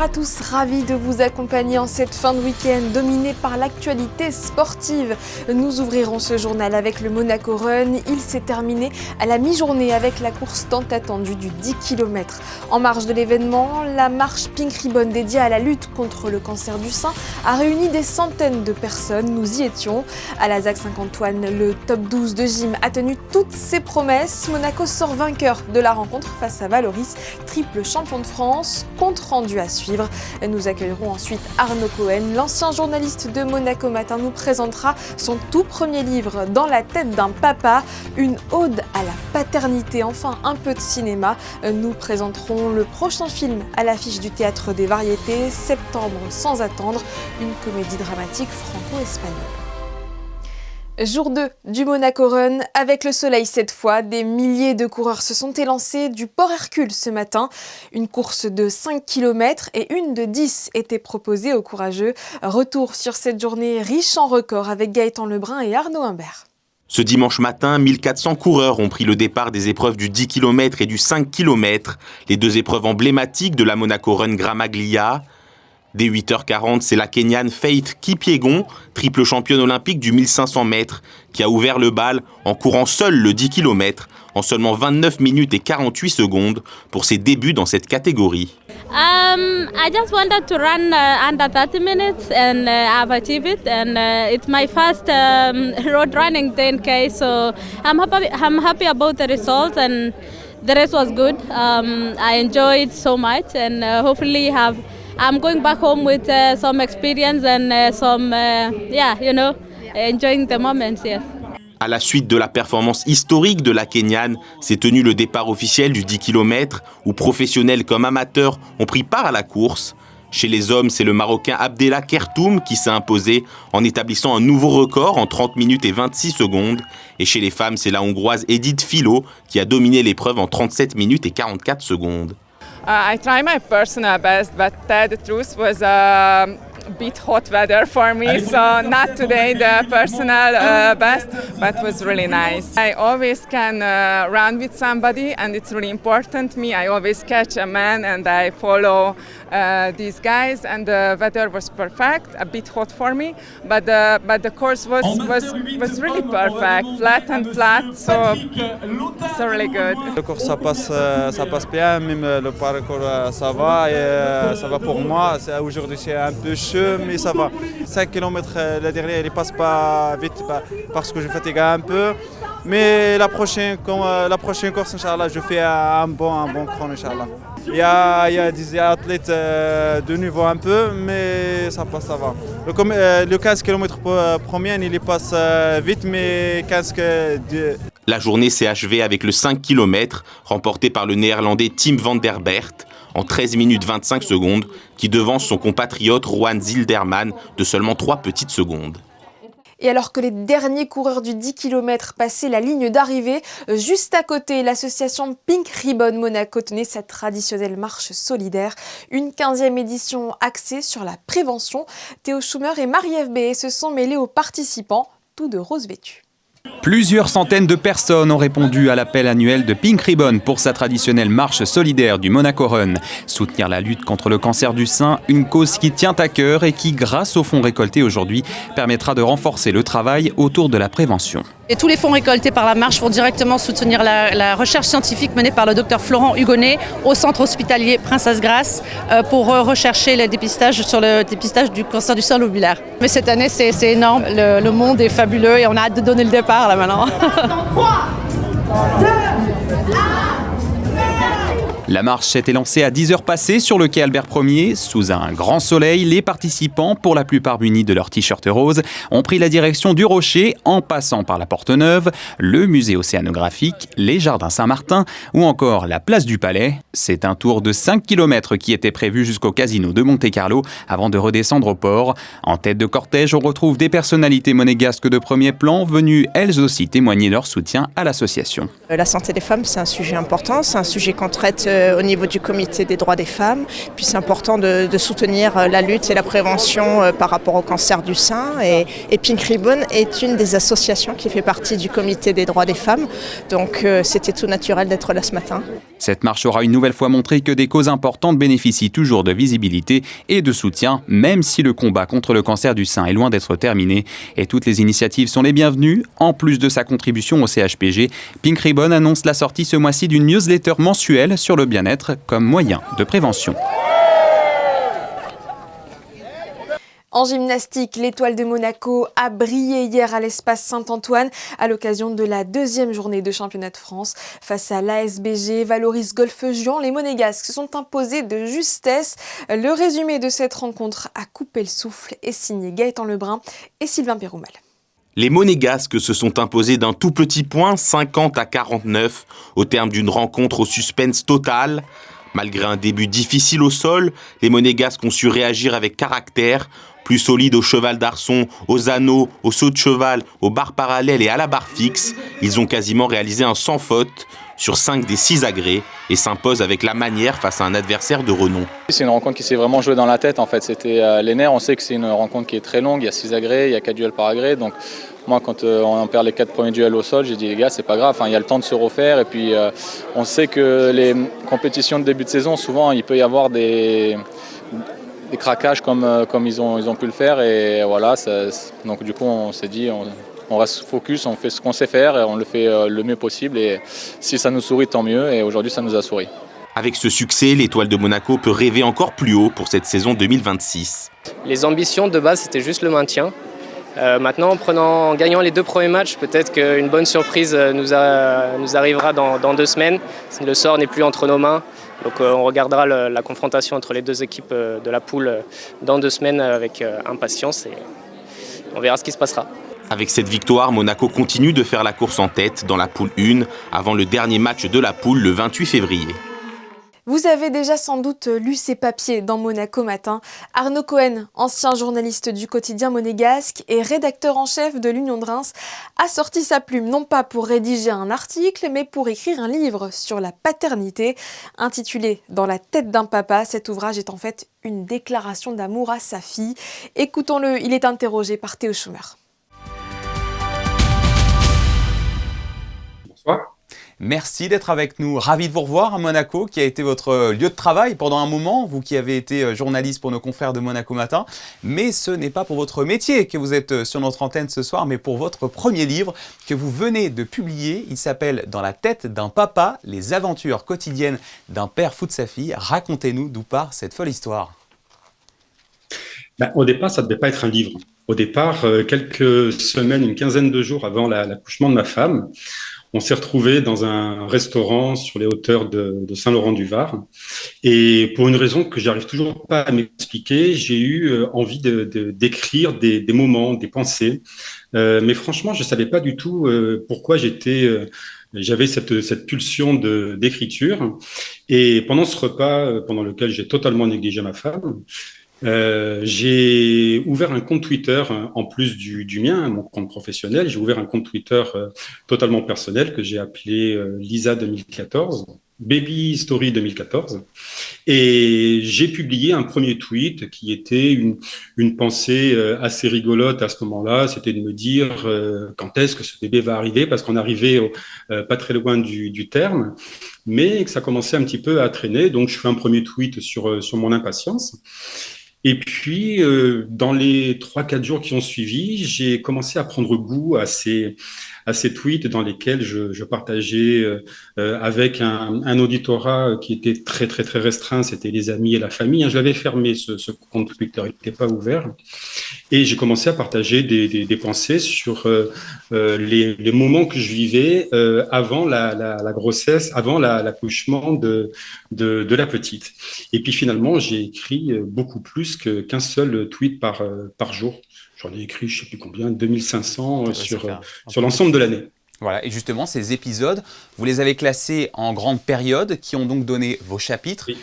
Bonsoir à tous, ravi de vous accompagner en cette fin de week-end dominée par l'actualité sportive. Nous ouvrirons ce journal avec le Monaco Run. Il s'est terminé à la mi-journée avec la course tant attendue du 10 km. En marge de l'événement, la marche Pink Ribbon dédiée à la lutte contre le cancer du sein a réuni des centaines de personnes. Nous y étions. À la ZAC Saint-Antoine, le top 12 de gym a tenu toutes ses promesses. Monaco sort vainqueur de la rencontre face à Valoris, triple champion de France. Compte rendu à suivre. Nous accueillerons ensuite Arnaud Cohen. L'ancien journaliste de Monaco Matin nous présentera son tout premier livre, Dans la tête d'un papa, une ode à la paternité. Enfin, un peu de cinéma. Nous présenterons le prochain film à l'affiche du Théâtre des Variétés, Septembre sans attendre, une comédie dramatique franco-espagnole. Jour 2 du Monaco Run, avec le soleil cette fois, des milliers de coureurs se sont élancés du Port Hercule ce matin. Une course de 5 km et une de 10 était proposée aux courageux. Retour sur cette journée riche en records avec Gaëtan Lebrun et Arnaud Humbert. Ce dimanche matin, 1400 coureurs ont pris le départ des épreuves du 10 km et du 5 km, les deux épreuves emblématiques de la Monaco Run Gramaglia. Dès 8h40, c'est la Kenyane Faith Kipyegon, triple championne olympique du 1500 mètres, qui a ouvert le bal en courant seule le 10 km en seulement 29 minutes et 48 secondes pour ses débuts dans cette catégorie. I just wanted to run under 30 minutes and I've achieved it, and it's my first road running 10K, so I'm happy about the result, and the race was good. I enjoyed so much, and hopefully I'm going back home with some experience and enjoying the moments, yes. À la suite de la performance historique de la Kenyane, s'est tenu le départ officiel du 10 km, où professionnels comme amateurs ont pris part à la course. Chez les hommes, c'est le Marocain Abdellah Kertoum qui s'est imposé en établissant un nouveau record en 30 minutes et 26 secondes. Et chez les femmes, c'est la Hongroise Edith Filo qui a dominé l'épreuve en 37 minutes et 44 secondes. I tried my personal best, but the truth was a bit hot weather for me, so not today the personal best, but it was really nice. I always can run with somebody, and it's really important to me. I always catch a man and I follow these guys, and the weather was perfect, a bit hot for me, but the course was really perfect, flat and flat, so really good. Le cours ça passe bien, même le parcours ça va, et ça va pour moi. Aujourd'hui c'est un peu chaud, mais ça va. 5 km la dernière, il passe pas vite parce que je fatigue un peu. Mais la prochaine course, Inch'Allah, je fais un bon chrono, Inch'Allah. Il y a des athlètes de niveau un peu, mais ça passe, ça va. Le 15 km premier, il passe vite, mais 15 que... La journée s'est achevée avec le 5 km, remporté par le néerlandais Tim van der Bert, en 13 minutes 25 secondes, qui devance son compatriote Rohan Zilderman de seulement 3 petites secondes. Et alors que les derniers coureurs du 10 km passaient la ligne d'arrivée, juste à côté, l'association Pink Ribbon Monaco tenait sa traditionnelle marche solidaire. Une 15e édition axée sur la prévention. Théo Schumer et Marie-Ève Béhet se sont mêlés aux participants, tous de rose vêtus. Plusieurs centaines de personnes ont répondu à l'appel annuel de Pink Ribbon pour sa traditionnelle marche solidaire du Monaco Run. Soutenir la lutte contre le cancer du sein, une cause qui tient à cœur et qui, grâce aux fonds récoltés aujourd'hui, permettra de renforcer le travail autour de la prévention. Et tous les fonds récoltés par la marche vont directement soutenir la recherche scientifique menée par le docteur Florent Hugonnet au centre hospitalier Princesse Grace pour rechercher le dépistage du cancer du sein lobulaire. Mais cette année, c'est énorme. Le monde est fabuleux et on a hâte de donner le départ là maintenant. 3, 2, 1. La marche s'était lancée à 10h passées sur le quai Albert Ier. Sous un grand soleil, les participants, pour la plupart munis de leur t-shirt rose, ont pris la direction du Rocher en passant par la Porte Neuve, le musée océanographique, les jardins Saint-Martin ou encore la place du Palais. C'est un tour de 5 km qui était prévu jusqu'au casino de Monte-Carlo avant de redescendre au port. En tête de cortège, on retrouve des personnalités monégasques de premier plan venues elles aussi témoigner leur soutien à l'association. La santé des femmes, c'est un sujet important, c'est un sujet qu'on traite au niveau du comité des droits des femmes. Puis c'est important de soutenir la lutte et la prévention par rapport au cancer du sein. Et Pink Ribbon est une des associations qui fait partie du comité des droits des femmes. Donc c'était tout naturel d'être là ce matin. Cette marche aura une nouvelle fois montré que des causes importantes bénéficient toujours de visibilité et de soutien, même si le combat contre le cancer du sein est loin d'être terminé. Et toutes les initiatives sont les bienvenues. En plus de sa contribution au CHPG, Pink Ribbon annonce la sortie ce mois-ci d'une newsletter mensuelle sur le bien-être comme moyen de prévention. En gymnastique, l'Étoile de Monaco a brillé hier à l'espace Saint-Antoine à l'occasion de la deuxième journée de championnat de France. Face à l'ASBG, Valoris Golfe-Juan, les Monégasques se sont imposés de justesse. Le résumé de cette rencontre a coupé le souffle et signé Gaëtan Lebrun et Sylvain Péroumal. Les Monégasques se sont imposés d'un tout petit point, 50-49, au terme d'une rencontre au suspense total. Malgré un début difficile au sol, les Monégasques ont su réagir avec caractère. Plus solides au cheval d'arçon, aux anneaux, au saut de cheval, aux barres parallèles et à la barre fixe, ils ont quasiment réalisé un sans faute sur 5 des 6 agrès et s'imposent avec la manière face à un adversaire de renom. C'est une rencontre qui s'est vraiment jouée dans la tête en fait. C'était les nerfs, on sait que c'est une rencontre qui est très longue, il y a 6 agrès, il y a 4 duels par agrès. Donc moi quand on perd les 4 premiers duels au sol, j'ai dit les gars c'est pas grave, il y a le temps de se refaire. Et puis on sait que les compétitions de début de saison, souvent il peut y avoir des craquages comme ils ont pu le faire. Et voilà, donc du coup on s'est dit on reste focus, on fait ce qu'on sait faire et on le fait le mieux possible. Et si ça nous sourit, tant mieux. Et aujourd'hui, ça nous a souri. Avec ce succès, l'Étoile de Monaco peut rêver encore plus haut pour cette saison 2026. Les ambitions de base, c'était juste le maintien. Maintenant, en gagnant les 2 premiers matchs, peut-être qu'une bonne surprise nous arrivera dans 2 semaines. Le sort n'est plus entre nos mains. Donc on regardera la confrontation entre les 2 équipes de la poule dans 2 semaines avec impatience et on verra ce qui se passera. Avec cette victoire, Monaco continue de faire la course en tête dans la poule 1 avant le dernier match de la poule le 28 février. Vous avez déjà sans doute lu ces papiers dans Monaco Matin. Arnaud Cohen, ancien journaliste du quotidien monégasque et rédacteur en chef de l'Union de Reims, a sorti sa plume non pas pour rédiger un article, mais pour écrire un livre sur la paternité. Intitulé « Dans la tête d'un papa », cet ouvrage est en fait une déclaration d'amour à sa fille. Écoutons-le, il est interrogé par Théo Schumer. Bonsoir. Merci d'être avec nous. Ravi de vous revoir à Monaco, qui a été votre lieu de travail pendant un moment, vous qui avez été journaliste pour nos confrères de Monaco Matin. Mais ce n'est pas pour votre métier que vous êtes sur notre antenne ce soir, mais pour votre premier livre que vous venez de publier. Il s'appelle « Dans la tête d'un papa, les aventures quotidiennes d'un père fou de sa fille ». Racontez-nous d'où part cette folle histoire. Au départ, ça ne devait pas être un livre. Au départ, quelques semaines, une quinzaine de jours avant l'accouchement de ma femme, on s'est retrouvés dans un restaurant sur les hauteurs de Saint-Laurent-du-Var. Et pour une raison que j'arrive toujours pas à m'expliquer, j'ai eu envie d'écrire des moments, des pensées. Mais franchement, je savais pas du tout pourquoi j'avais cette pulsion d'écriture. Et pendant ce repas, pendant lequel j'ai totalement négligé ma femme, j'ai ouvert un compte Twitter en plus du mien, mon compte professionnel. J'ai ouvert un compte Twitter totalement personnel que j'ai appelé Lisa 2014, Baby Story 2014, et j'ai publié un premier tweet qui était une pensée assez rigolote à ce moment-là. C'était de me dire quand est-ce que ce bébé va arriver, parce qu'on arrivait pas très loin du terme, mais que ça commençait un petit peu à traîner. Donc je fais un premier tweet sur mon impatience. Et puis, dans les 3-4 jours qui ont suivi, j'ai commencé à prendre goût à ces tweets dans lesquels je partageais avec un auditorat qui était très, très, très restreint. C'était les amis et la famille. Je l'avais fermé, ce compte Twitter, il n'était pas ouvert. Et j'ai commencé à partager des pensées sur les moments que je vivais avant la grossesse, avant l'accouchement de la petite. Et puis finalement, j'ai écrit beaucoup plus qu'un seul tweet par jour. J'en ai écrit, je ne sais plus combien, 2500 sur l'ensemble de l'année. Voilà, et justement, ces épisodes, vous les avez classés en grandes périodes qui ont donc donné vos chapitres. Oui.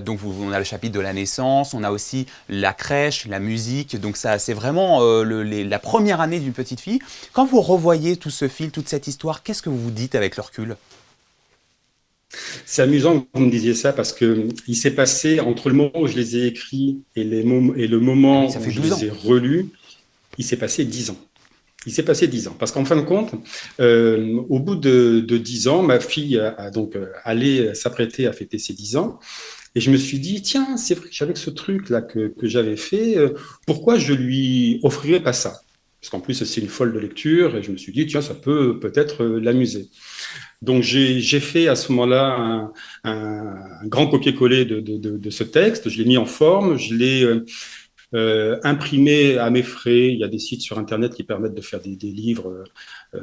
Donc, on a le chapitre de la naissance, on a aussi la crèche, la musique. Donc, ça, c'est vraiment la première année d'une petite fille. Quand vous revoyez tout ce fil, toute cette histoire, qu'est-ce que vous vous dites avec le recul ? C'est amusant que vous me disiez ça parce que il s'est passé entre le moment où je les ai écrits et le moment où je les ai relus, il s'est passé 10 ans. Il s'est passé 10 ans parce qu'en fin de compte, au bout de 10 ans, ma fille a donc allé s'apprêter à fêter ses 10 ans. Et je me suis dit, tiens, c'est vrai que j'avais ce truc-là que j'avais fait, pourquoi je lui offrirais pas ça? Parce qu'en plus, c'est une folle de lecture, et je me suis dit, tiens, ça peut peut-être l'amuser. Donc, j'ai fait à ce moment-là un grand copier-coller de ce texte, je l'ai mis en forme, je l'ai imprimé à mes frais. Il y a des sites sur Internet qui permettent de faire des livres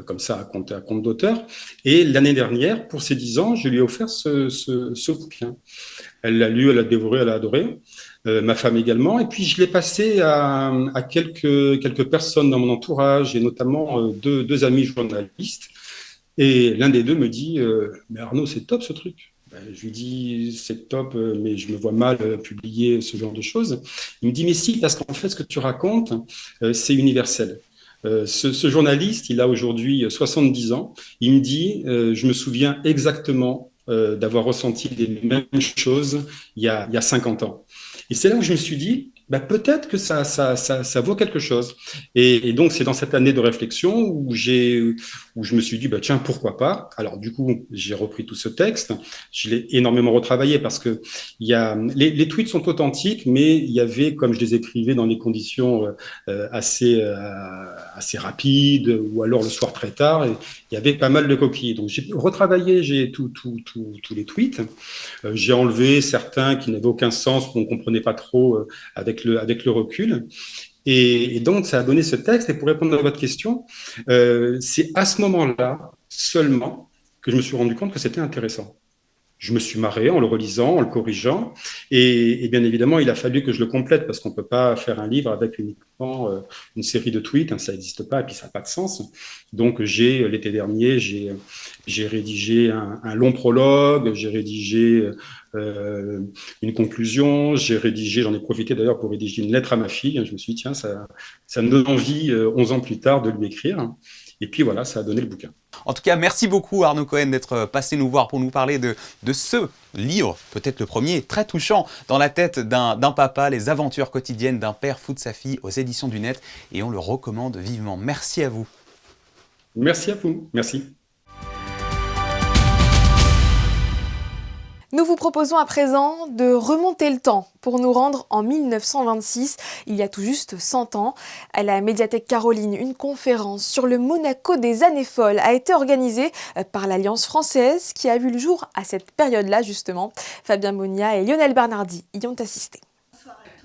comme ça à compte d'auteur. Et l'année dernière, pour ses 10 ans, je lui ai offert ce bouquin. Elle l'a lu, elle l'a dévoré, elle a adoré. Ma femme également. Et puis, je l'ai passé à quelques personnes dans mon entourage, et notamment deux amis journalistes. Et l'un des deux me dit mais Arnaud, c'est top ce truc. Je lui dis c'est top, mais je me vois mal publier ce genre de choses. Il me dit mais si, parce qu'en fait ce que tu racontes, c'est universel. Ce journaliste, il a aujourd'hui 70 ans. Il me dit je me souviens exactement d'avoir ressenti les mêmes choses il y a 50 ans. Et c'est là où je me suis dit peut-être que ça vaut quelque chose. Et donc, c'est dans cette année de réflexion où je me suis dit, tiens, pourquoi pas? Alors, du coup, j'ai repris tout ce texte. Je l'ai énormément retravaillé parce que les tweets sont authentiques, mais il y avait, comme je les écrivais dans des conditions assez rapides, ou alors le soir très tard, et il y avait pas mal de coquilles. Donc, j'ai retravaillé tous les tweets. J'ai enlevé certains qui n'avaient aucun sens, qu'on ne comprenait pas trop avec le recul. Et donc, ça a donné ce texte. Et pour répondre à votre question, c'est à ce moment-là seulement que je me suis rendu compte que c'était intéressant. Je me suis marré en le relisant, en le corrigeant. Et bien évidemment, il a fallu que je le complète parce qu'on ne peut pas faire un livre avec uniquement une série de tweets. Ça n'existe pas et puis ça n'a pas de sens. Donc, l'été dernier, j'ai rédigé un long prologue, j'ai rédigé une conclusion, j'en ai profité d'ailleurs pour rédiger une lettre à ma fille. Je me suis dit, tiens, ça me donne envie, 11 ans plus tard, de lui écrire. Et puis voilà, ça a donné le bouquin. En tout cas, merci beaucoup Arnaud Cohen d'être passé nous voir pour nous parler de ce livre, peut-être le premier, très touchant, dans la tête d'un papa, les aventures quotidiennes d'un père fou de sa fille aux éditions du Net. Et on le recommande vivement. Merci à vous. Merci à vous. Merci. Nous vous proposons à présent de remonter le temps pour nous rendre en 1926, il y a tout juste 100 ans. À la médiathèque Caroline, une conférence sur le Monaco des années folles a été organisée par l'Alliance française qui a vu le jour à cette période-là justement. Fabien Monia et Lionel Bernardi y ont assisté.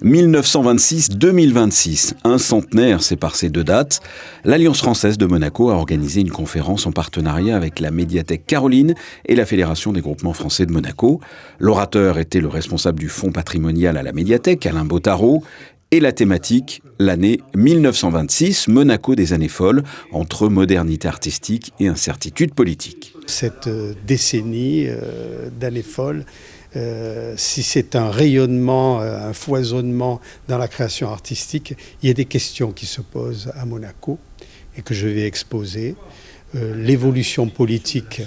1926-2026, un centenaire sépare ces deux dates. L'Alliance française de Monaco a organisé une conférence en partenariat avec la médiathèque Caroline et la Fédération des groupements français de Monaco. L'orateur était le responsable du fonds patrimonial à la médiathèque, Alain Bottaro, et la thématique, l'année 1926, Monaco des années folles, entre modernité artistique et incertitude politique. Cette décennie d'années folles, si c'est un rayonnement, un foisonnement dans la création artistique, il y a des questions qui se posent à Monaco et que je vais exposer. L'évolution politique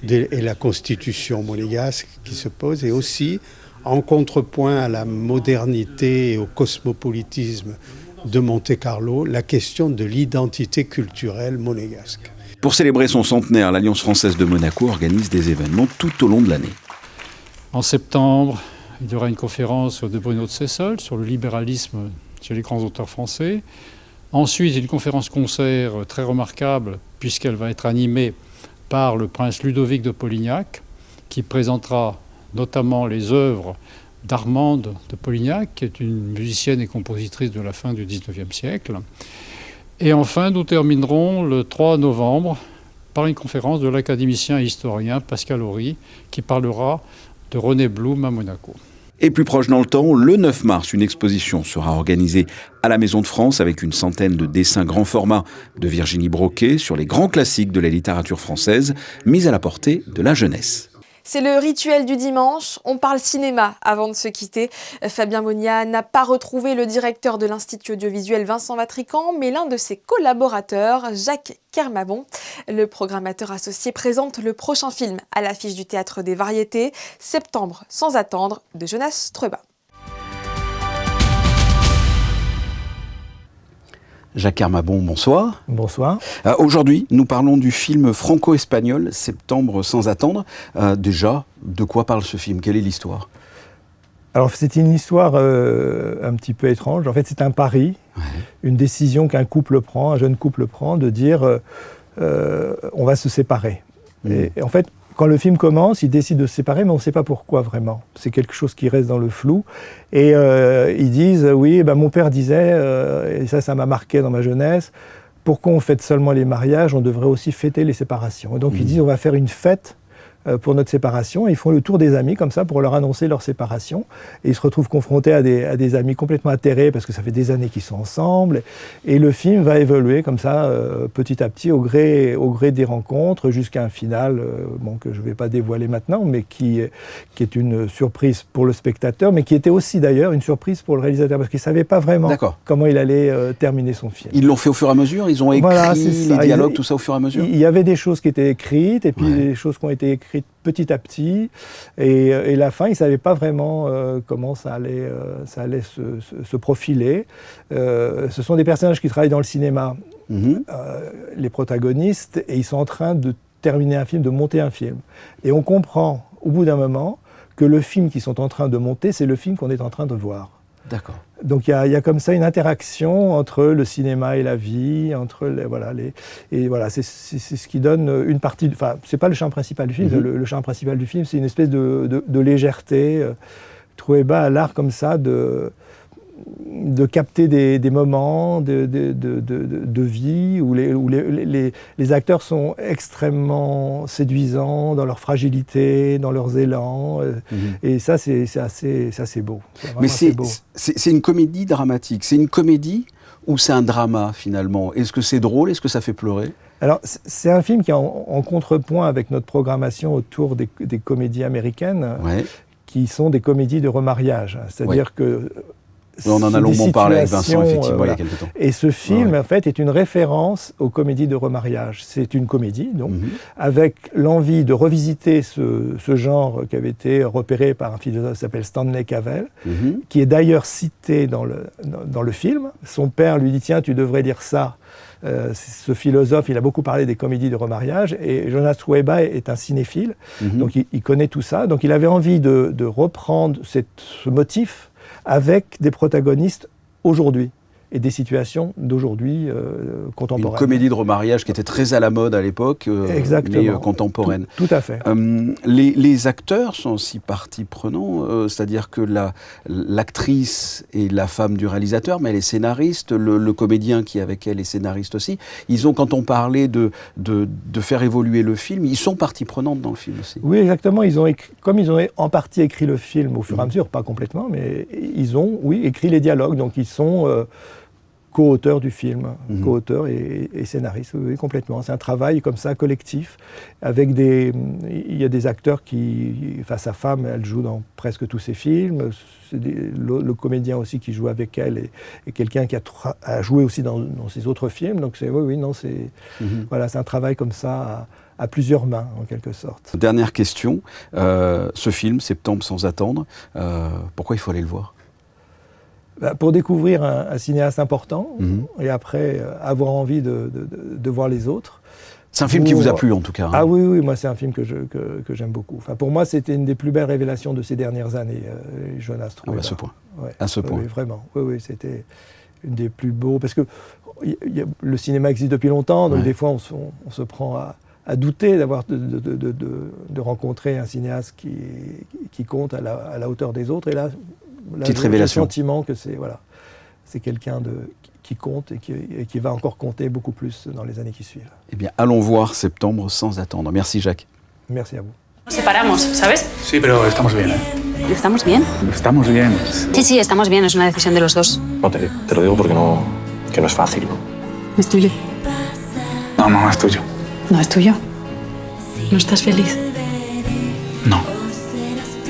et la constitution monégasque qui se pose, et aussi en contrepoint à la modernité et au cosmopolitisme de Monte-Carlo, la question de l'identité culturelle monégasque. Pour célébrer son centenaire, l'Alliance française de Monaco organise des événements tout au long de l'année. En septembre, il y aura une conférence de Bruno de Sessol sur le libéralisme chez les grands auteurs français. Ensuite, une conférence-concert très remarquable, puisqu'elle va être animée par le prince Ludovic de Polignac, qui présentera notamment les œuvres d'Armande de Polignac, qui est une musicienne et compositrice de la fin du XIXe siècle. Et enfin, nous terminerons le 3 novembre par une conférence de l'académicien et historien Pascal Horry, qui parlera de René Blum à Monaco. Et plus proche dans le temps, le 9 mars, une exposition sera organisée à la Maison de France avec une centaine de dessins grand format de Virginie Broquet sur les grands classiques de la littérature française, mis à la portée de la jeunesse. C'est le rituel du dimanche, on parle cinéma avant de se quitter. Fabien Monia n'a pas retrouvé le directeur de l'Institut audiovisuel Vincent Vatrican, mais l'un de ses collaborateurs, Jacques Kermabon. Le programmateur associé présente le prochain film à l'affiche du Théâtre des Variétés, Septembre sans attendre, de Jonas Trueba. Jacques Kermabon, bonsoir. Bonsoir. Aujourd'hui, nous parlons du film franco-espagnol, Septembre sans attendre. Déjà, de quoi parle ce film? Quelle est l'histoire? Alors, c'est une histoire un petit peu étrange. En fait, c'est un pari, une décision qu'un couple prend, un jeune couple prend, de dire on va se séparer. Et en fait, quand le film commence, ils décident de se séparer, mais on ne sait pas pourquoi vraiment. C'est quelque chose qui reste dans le flou. Et ils disent, oui, mon père disait, et ça m'a marqué dans ma jeunesse, pourquoi on fête seulement les mariages, on devrait aussi fêter les séparations. Et donc ils disent, on va faire une fête pour notre séparation. Et ils font le tour des amis comme ça pour leur annoncer leur séparation. Et ils se retrouvent confrontés à des amis complètement atterrés parce que ça fait des années qu'ils sont ensemble. Et le film va évoluer comme ça petit à petit au gré des rencontres jusqu'à un final que je ne vais pas dévoiler maintenant, mais qui est une surprise pour le spectateur, mais qui était aussi d'ailleurs une surprise pour le réalisateur parce qu'il ne savait pas vraiment comment il allait terminer son film. Ils l'ont fait au fur et à mesure? Ils ont écrit les dialogues, tout ça au fur et à mesure? Il y avait des choses qui étaient écrites et puis des choses qui ont été écrites petit à petit, et la fin, ils ne savaient pas vraiment comment ça allait se profiler. Ce sont des personnages qui travaillent dans le cinéma, les protagonistes, et ils sont en train de terminer un film, de monter un film. Et on comprend, au bout d'un moment, que le film qu'ils sont en train de monter, c'est le film qu'on est en train de voir. D'accord. Donc il y a comme ça une interaction entre le cinéma et la vie, entre c'est ce qui donne une partie. Enfin, c'est pas le champ principal du film. Le champ principal du film, c'est une espèce de légèreté. Trueba a l'art comme ça de capter des moments de vie où les acteurs sont extrêmement séduisants dans leur fragilité, dans leurs élans. Et ça, c'est assez beau. Mais c'est une comédie dramatique. C'est une comédie ou c'est un drama finalement? Est-ce que c'est drôle? Est-ce que ça fait pleurer? Alors, c'est un film qui est en contrepoint avec notre programmation autour des comédies américaines, qui sont des comédies de remariage. C'est-à-dire que on en a longuement parlé avec Vincent, effectivement, il y a quelques temps. Et ce film, en fait, est une référence aux comédies de remariage. C'est une comédie, donc, avec l'envie de revisiter ce genre qui avait été repéré par un philosophe qui s'appelle Stanley Cavell, qui est d'ailleurs cité dans le film. Son père lui dit, tiens, tu devrais lire ça. Ce philosophe, il a beaucoup parlé des comédies de remariage, et Jonas Trueba est un cinéphile, donc il connaît tout ça. Donc il avait envie de reprendre ce motif avec des protagonistes aujourd'hui et des situations d'aujourd'hui contemporaines. Une comédie de remariage qui était très à la mode à l'époque, mais contemporaine. Tout à fait. Les acteurs sont aussi partie prenante, c'est-à-dire que l'actrice est la femme du réalisateur, mais elle est scénariste, le comédien qui est avec elle est scénariste aussi. Ils ont, quand on parlait de faire évoluer le film, ils sont partie prenante dans le film aussi. Oui, exactement. Comme ils ont en partie écrit le film au fur et à mesure, pas complètement, mais ils ont, écrit les dialogues. Donc ils sont co-auteur du film, co-auteur et scénariste, oui, complètement. C'est un travail comme ça, collectif, avec il y a des acteurs sa femme, elle joue dans presque tous ses films, le comédien aussi qui joue avec elle est quelqu'un qui a joué aussi dans ses autres films, donc c'est un travail comme ça à plusieurs mains, en quelque sorte. Dernière question, ce film, Septembre sans attendre, pourquoi il faut aller le voir? Pour découvrir un cinéaste important, et après avoir envie de voir les autres. C'est un film qui vous a plu en tout cas. Ah oui, moi c'est un film que j'aime beaucoup. Enfin, pour moi, c'était une des plus belles révélations de ces dernières années, Jonas Trueba. À ce point. Ouais. À ce point. Oui, vraiment. Oui, c'était une des plus beaux. Parce que le cinéma existe depuis longtemps, donc des fois on se prend à douter de rencontrer un cinéaste qui compte à la hauteur des autres. Et là, petite révélation. J'ai le sentiment que c'est quelqu'un qui compte et qui va encore compter beaucoup plus dans les années qui suivent. Eh bien, allons voir Septembre sans attendre. Merci Jacques. Merci à vous. Nos separamos, ¿sabes? Sí, pero estamos bien. ¿Estamos bien? Estamos bien. Sí, estamos bien, es una decisión de los dos. No, te lo digo porque no es fácil, ¿no? Es tuyo. No es tuyo. No es tuyo. ¿No estás feliz? No.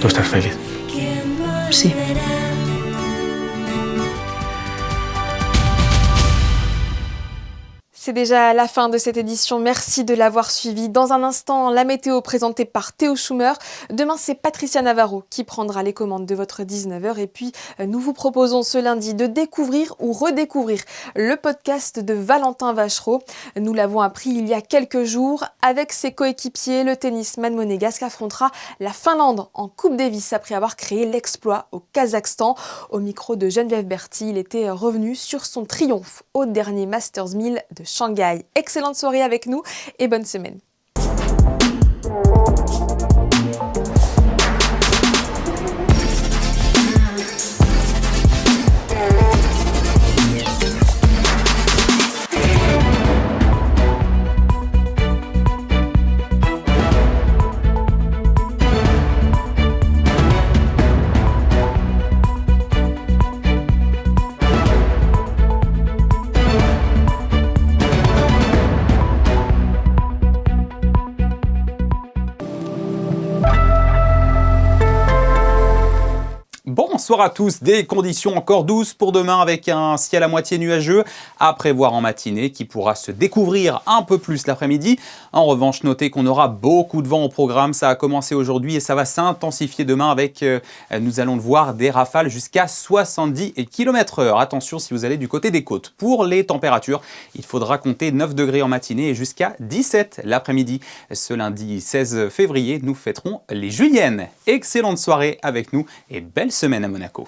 Tú estás feliz. Sí. C'est déjà la fin de cette édition, merci de l'avoir suivi. Dans un instant, la météo présentée par Théo Schumer. Demain, c'est Patricia Navarro qui prendra les commandes de votre 19h. Et puis, nous vous proposons ce lundi de découvrir ou redécouvrir le podcast de Valentin Vachereau. Nous l'avons appris il y a quelques jours. Avec ses coéquipiers, le tennisman monégasque affrontera la Finlande en Coupe Davis après avoir créé l'exploit au Kazakhstan. Au micro de Geneviève Berthy, il était revenu sur son triomphe au dernier Masters 1000 de Shanghai. Excellente soirée avec nous et bonne semaine. Bonsoir à tous, des conditions encore douces pour demain avec un ciel à moitié nuageux à prévoir en matinée qui pourra se découvrir un peu plus l'après-midi. En revanche, notez qu'on aura beaucoup de vent au programme, ça a commencé aujourd'hui et ça va s'intensifier demain avec, nous allons le voir, des rafales jusqu'à 70 km/h. Attention si vous allez du côté des côtes. Pour les températures, il faudra compter 9 degrés en matinée et jusqu'à 17 l'après-midi. Ce lundi 16 février, nous fêterons les Juliennes. Excellente soirée avec nous et belle semaine à Monaco.